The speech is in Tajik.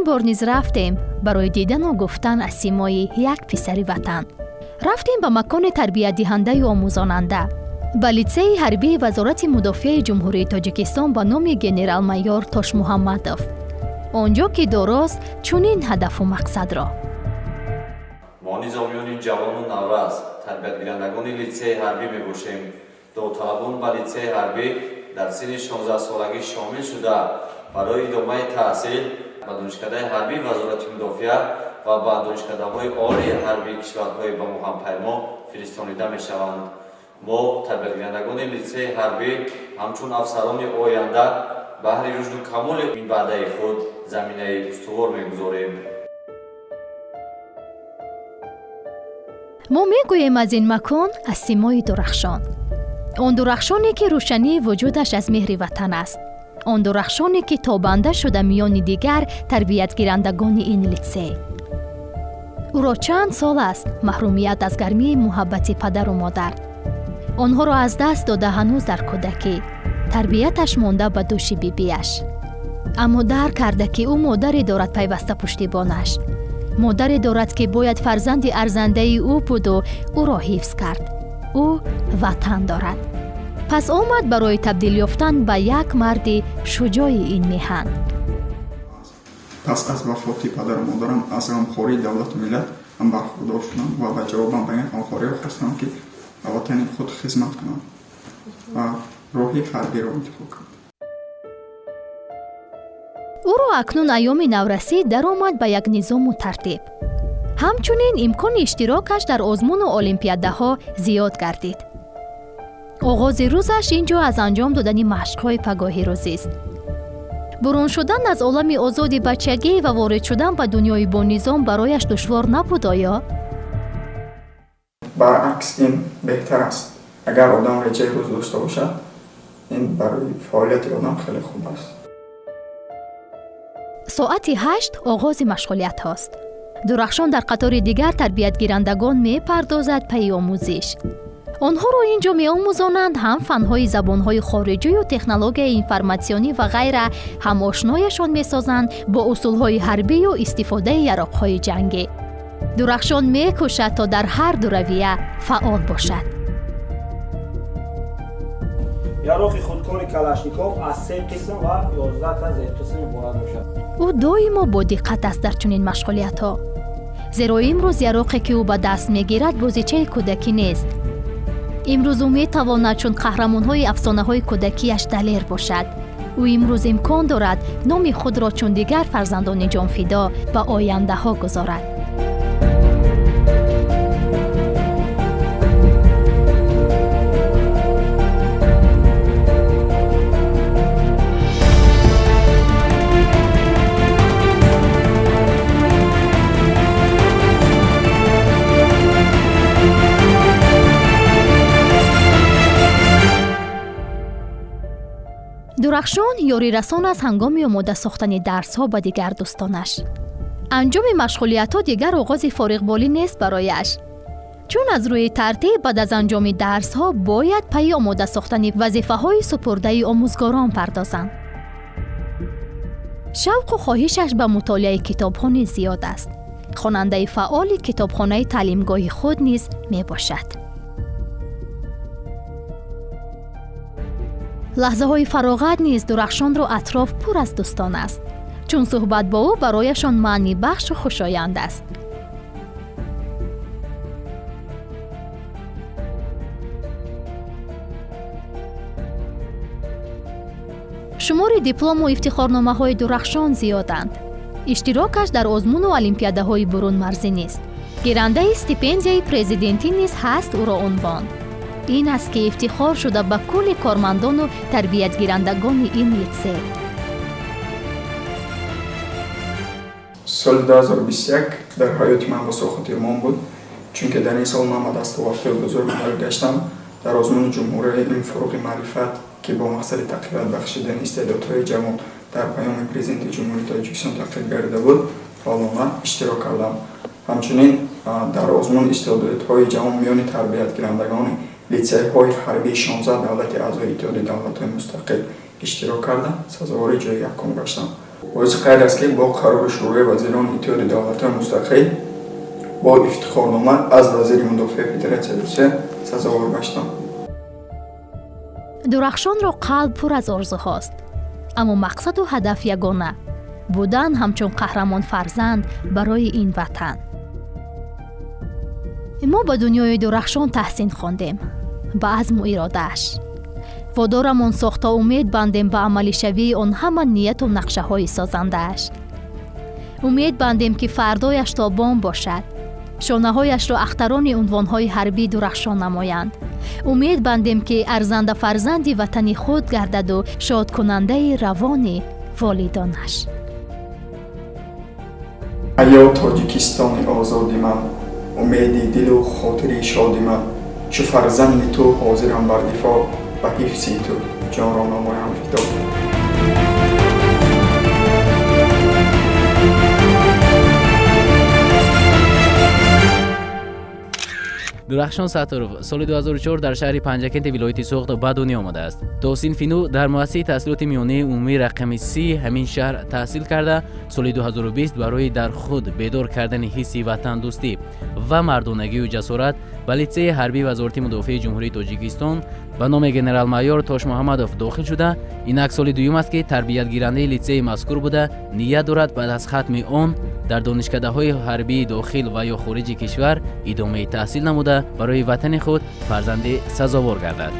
бор низ рафтем барои дидану гуфтан аз симои як писари ватан. рафтем ба макони тарбиятдиҳандаи омӯзонанда ба литсеи ҳарбии вазорати мудофиаи ҷумҳурии тоҷикистон ба номи генерал-майёр Тош Муҳаммадов. онҷо ки дорост чунин ҳадафу мақсадро. мо низомиёни ҷавону наваз тарбиятгирандагони литсеи ҳарбӣ мебошем. довталабон ба литсеи ҳарбӣ дар синни 16 солагӣ шомил шуда барои идомаи таҳсил ба донишкадаи ҳарбии вазорати мудофиа ва ба донишкадаҳои олии ҳарбии кишварҳои ба мо ҳампаймо фиристонида мешаванд. мо тарбиятгирандагони литсеи ҳарбӣ ҳамчун афсарони оянда баҳри рушду камоли ин ваъдаи худ заминаи устувор мегузорем. мо мегӯем аз ин макон аз симои дурахшон. он дурахшоне ки рӯшании вуҷудаш аз меҳри ватан аст. он дурахшоне ки тобанда шуда миёни дигар тарбиятгирандагони ин литсей. ӯро чанд сол аст маҳрумият аз гармии муҳаббати падару модар. онҳоро аз даст дода ҳанӯз дар кӯдакӣ тарбияташ монда ба дӯши бибиаш. аммо дарк карда ки ӯ модаре дорад пайваста пуштибонаш. модаре дорад ки бояд фарзанди арзандаи ӯ буду ӯро ҳифз кард. ӯ ватан дорад. пас омад барои табдил ёфтан ба як марди шуҷои ин меҳан. пас аз вафоти падару модарам аз ғамхории давлату миллат ҳам бархурдор шудам ва ба ҷавобам ба ин ғамхориро хостам ки ба ватани худ хизмат кунам ва роҳи ҳарбиро интихоб кардам. ӯро акнун айёми наврасӣ даромад ба як низому тартиб. ҳамчунин имкони иштирокаш дар озмуну олимпиадаҳо зиёд гардид. оғози рӯзаш ин ҷо аз анҷом додани машқҳои пагоҳиро зист. бурун шудан аз олами озоди бачагӣ ва ворид шудан ба дунёи бонизом барояш душвор набуд оё? баръакс ин беҳтар аст. агар одам реҷаи рӯз дошта бошад, ин барои фаъолияти одам хеле хуб аст. соати 8 оғози машғулиятҳост. дурахшон дар қатори дигар тарбиятгирандагон мепардозад пайи омӯзиш. онҳоро ин ҷо меомӯзонанд ҳам фанҳои забонҳои хориҷию технологияи информатсионӣ ва ғайра, ҳам ошнояшон месозанд бо усулҳои ҳарбию истифодаи яроқҳои ҷангӣ. дурахшон мекӯшад то дар ҳар ду равия фаъол бошад. яроқи худкори калашников аз 3 қисм ва 11 та зертусм иборат мешавад. ӯ доимо бо диққат аст дар чунин машғулиятҳо. зеро имрӯз яроқе ки ӯ ба даст мегирад бозичаи кӯдакӣ нест. имрӯз ӯ метавонад чун қаҳрамонҳои афсонаҳои кӯдакиаш далер бошад. ӯ имрӯз имкон дорад номи худро чун дигар фарзандони ҷонфидо ба ояндаҳо гузорад. дурахшон ёрирасон аз ҳангоми омода сохтани дарсҳо ба дигар дӯстонаш. анҷоми машғулиятҳо дигар оғози фориғболӣ нест барояш. чун аз рӯи тартиб баъд аз анҷоми дарсҳо бояд пайи омода сохтани вазифаҳои супурдаи омӯзгорон пардозанд. шавқу хоҳишаш ба мутолиаи китобҳо низ зиёд аст. хонандаи фаъоли китобхонаи таълимгоҳи худ низ мебошад. лаҳзаҳои фароғат низ дурахшонро атроф пур аз дӯстон аст, чун суҳбат бо ӯ барояшон маънӣ бахшу хушоянд аст. шумори диплому ифтихорномаҳои дурахшон зиёданд. иштирокаш дар озмуну олимпиадаҳои бурунмарзӣ нест. гирандаи стипендияи президентӣ низ ҳаст ӯро унвон. ин аст ки ифтихор шуда ба кулли кормандону тарбиятгирандагони ин литсей. соли 2021 дар ҳаёти ман босохатирмон буд, чунки дар ин сол ман ба дастовардҳои бузург баргаштам. дар озмуни ҷумҳурии ин фуруғи маърифат ки бо мақсади тақвият бахшидани истеъдодҳои ҷавон дар паёми президенти ҷумҳурии Тоҷикистон тақдим гардида буд, фаъолона иштирок кардам. ҳамчунин дар озмуни истеъдодҳои ҷавон миёни тарбиятгирандагони литсейҳои ҳарбии 16 давлати аъзои иттиҳоди давлатҳои мустақил иштирок карда сазовори ҷои якум гаштам. боиси қайд аст ки бо қарори шӯраи вазирони иттиҳоди давлатҳои мустақил бо ифтихорнома аз вазири мудофиаи федератсияи русия сазовор гаштам. дурахшонро қалб пур аз орзуҳост, аммо мақсаду ҳадаф ягона: будан ҳамчун қаҳрамон фарзанд барои ин ватан. мо ба дунёи дурахшон таҳсин хондем, ба азму иродааш. водорамон сохта умед бандем ба амалишавии он ҳама нияту нақшаҳои созандааш. умед бандем ки фардояш тобон бошад, шонаҳояшро ахтарони унвонҳои ҳарбӣ дурахшон намоянд. умед бандем ки арзанда фарзанди ватани худ гардаду шодкунандаи равони волидонаш. ҳаё тоҷикистони озоди ман, умеди дилу хотири шоди ман, чу фарзанди ту ҳозирам бар дифоъ, ба ҳифзи ту ҷонро намоям фидо. дурахшон саттаров соли 2004 дар шаҳри панҷакенти вилояти Соғд ба дунё омадааст. то синфи нӯ дар муассисаи таҳсилоти миёнаи умумии рақами 30 ҳамин шаҳр таҳсил карда, соли 2020 барои дар худ бедор кардани ҳисси ватандӯстӣ ва мардонагию ҷасорат ба литсеи ҳарбии вазорати мудофиаи ҷумҳурии Тоҷикистон ба номи генерал-майор Тош Муҳаммадов дохил шуда, инак соли дуюм аст ки тарбиятгирандаи литсеи мазкур буда, ният дорад баъд аз хатми он дар донишкадаҳои ҳарбии дохил ва ё хориҷи кишвар идомаи таҳсил намуда, барои ватани худ фарзандӣ сазовор гардад.